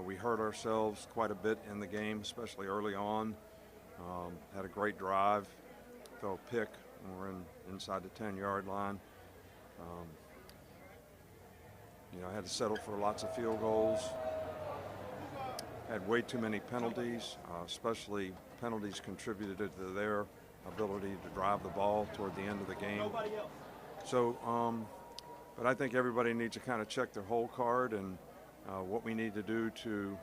We hurt ourselves quite a bit in the game, especially early on. Had a great drive, throw a pick when we're inside the 10-yard line. Um, I had to settle for lots of field goals. Had way too many penalties, especially penalties contributed to their ability to drive the ball toward the end of the game. So, but I think everybody needs to kind of check their whole card and what we need to do to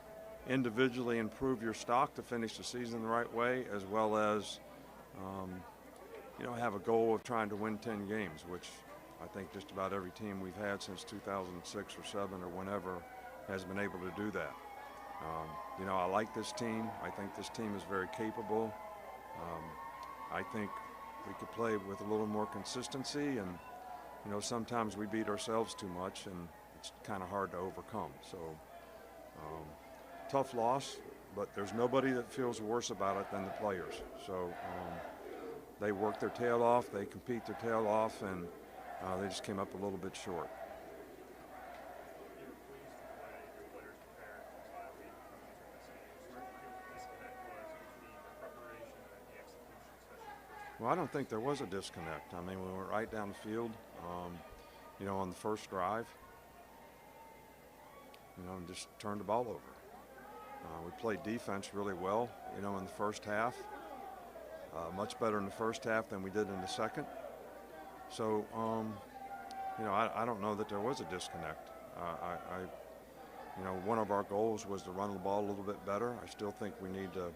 individually improve your stock to finish the season the right way, as well as, have a goal of trying to win 10 games, which I think just about every team we've had since 2006 or 7 or whenever has been able to do that. I like this team. I think this team is very capable. I think we could play with a little more consistency, and sometimes we beat ourselves too much, and it's kind of hard to overcome. So tough loss, but there's nobody that feels worse about it than the players. So they work their tail off, they compete their tail off, and they just came up a little bit short. Well, I don't think there was a disconnect. I mean, we went right down the field, on the first drive, and just turned the ball over. We played defense really well, in the first half, much better in the first half than we did in the second. So, I don't know that there was a disconnect. One of our goals was to run the ball a little bit better. I still think we need to,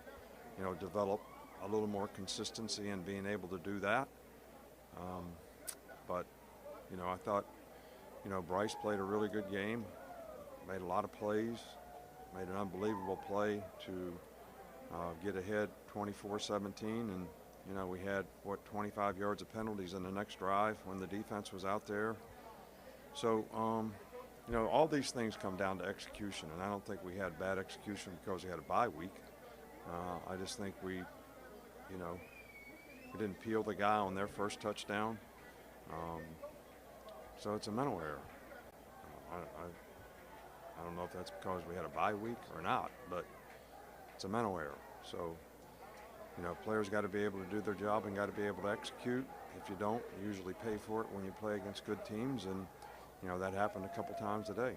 develop a little more consistency in being able to do that. But, I thought, Bryce played a really good game, made a lot of plays, made an unbelievable play to get ahead 24-17, and, we had, 25 yards of penalties in the next drive when the defense was out there. So, all these things come down to execution, and I don't think we had bad execution because we had a bye week. I just think we didn't peel the guy on their first touchdown. So it's a mental error. I don't know if that's because we had a bye week or not, but it's a mental error. So, players got to be able to do their job and got to be able to execute. If you don't, you usually pay for it when you play against good teams, and, that happened a couple times a day.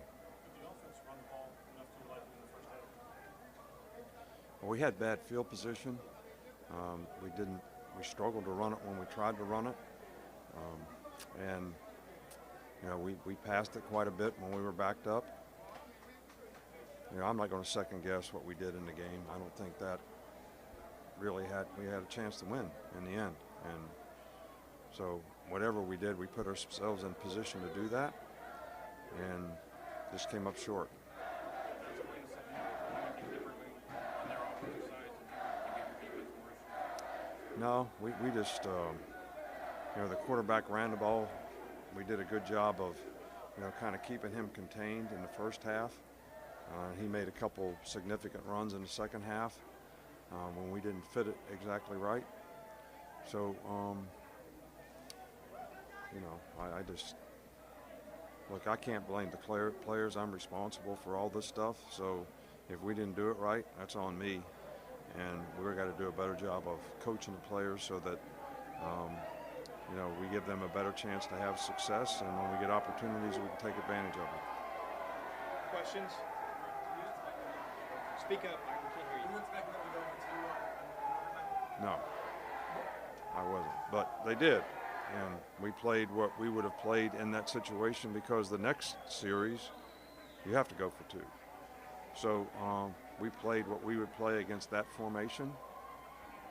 Well, we had bad field position. We struggled to run it when we tried to run it. And, we passed it quite a bit when we were backed up. I'm not going to second guess what we did in the game. I don't think that really we had a chance to win in the end. And so whatever we did, we put ourselves in position to do that and just came up short. No, we just, the quarterback ran the ball. We did a good job of, kind of keeping him contained in the first half. He made a couple significant runs in the second half when we didn't fit it exactly right. So, I just, look, I can't blame the players. I'm responsible for all this stuff. So if we didn't do it right, that's on me. And we've got to do a better job of coaching the players so that, we give them a better chance to have success. And when we get opportunities, we can take advantage of them. Questions? Speak up. I can't hear you. No, I wasn't. But they did. And we played what we would have played in that situation because the next series, you have to go for two. So we played what we would play against that formation.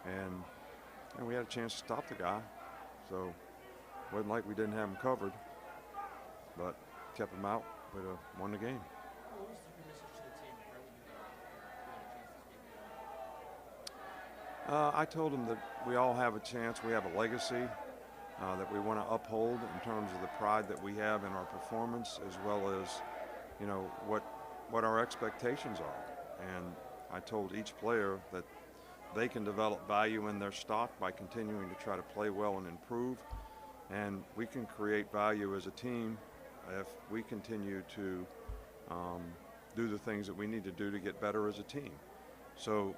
And we had a chance to stop the guy. So it wasn't like we didn't have him covered, but kept him out, we'd have won the game. What was your message to the team early in the chance I told them that we all have a chance. We have a legacy that we want to uphold in terms of the pride that we have in our performance, as well as, what our expectations are. And I told each player that they can develop value in their stock by continuing to try to play well and improve. And we can create value as a team if we continue to do the things that we need to do to get better as a team. So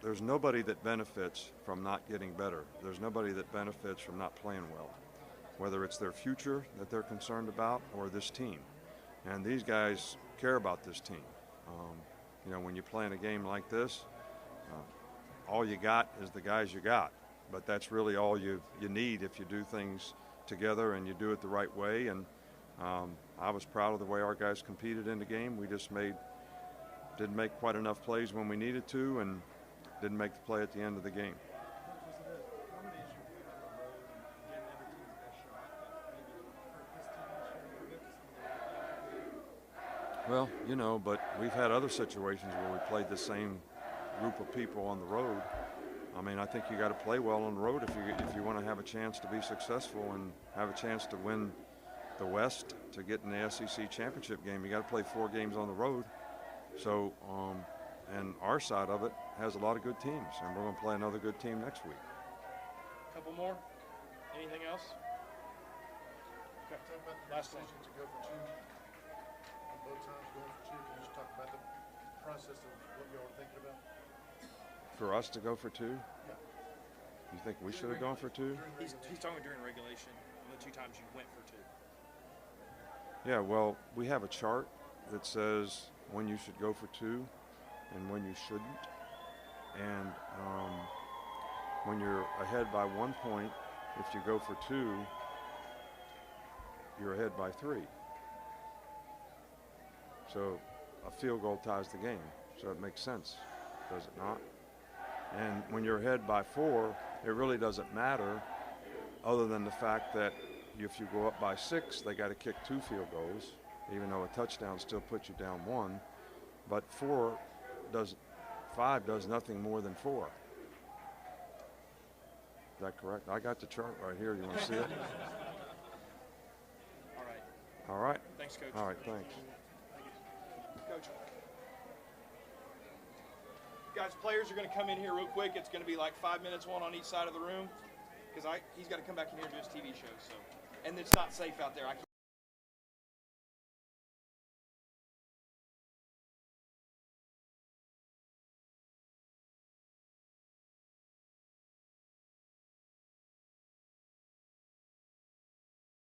there's nobody that benefits from not getting better. There's nobody that benefits from not playing well, whether it's their future that they're concerned about or this team. And these guys care about this team. You know, when you play in a game like this, all you got is the guys you got. But that's really all you need if you do things together and you do it the right way. And I was proud of the way our guys competed in the game. We just didn't make quite enough plays when we needed to, and didn't make the play at the end of the game. Well, you know, but we've had other situations where we played the same group of people on the road. I mean, I think you got to play well on the road if you want to have a chance to be successful and have a chance to win the West, to get in the SEC championship game. You got to play 4 games on the road. So, and our side of it has a lot of good teams, and we're going to play another good team next week. Couple more. Anything else? Okay. Last one. To go for 2 on both times, going for 2. Can you just talk about the process of what y'all were thinking about? For us to go for 2? Yeah. You think we should have gone for 2? He's talking during regulation on the 2 times you went for 2. Yeah, well, we have a chart that says when you should go for 2 and when you shouldn't. And when you're ahead by 1 point, if you go for 2, you're ahead by 3. So a field goal ties the game. So it makes sense, does it not? And when you're ahead by 4, it really doesn't matter, other than the fact that if you go up by 6, they got to kick 2 field goals, even though a touchdown still puts you down 1. But 5 does nothing more than 4. Is that correct? I got the chart right here. You want to see it? All right. All right. Thanks, Coach. All right, thanks. Coach. Guys, players are going to come in here real quick. It's going to be like 5 minutes, one on each side of the room, because he's got to come back in here and do his TV show. So, and it's not safe out there. I can't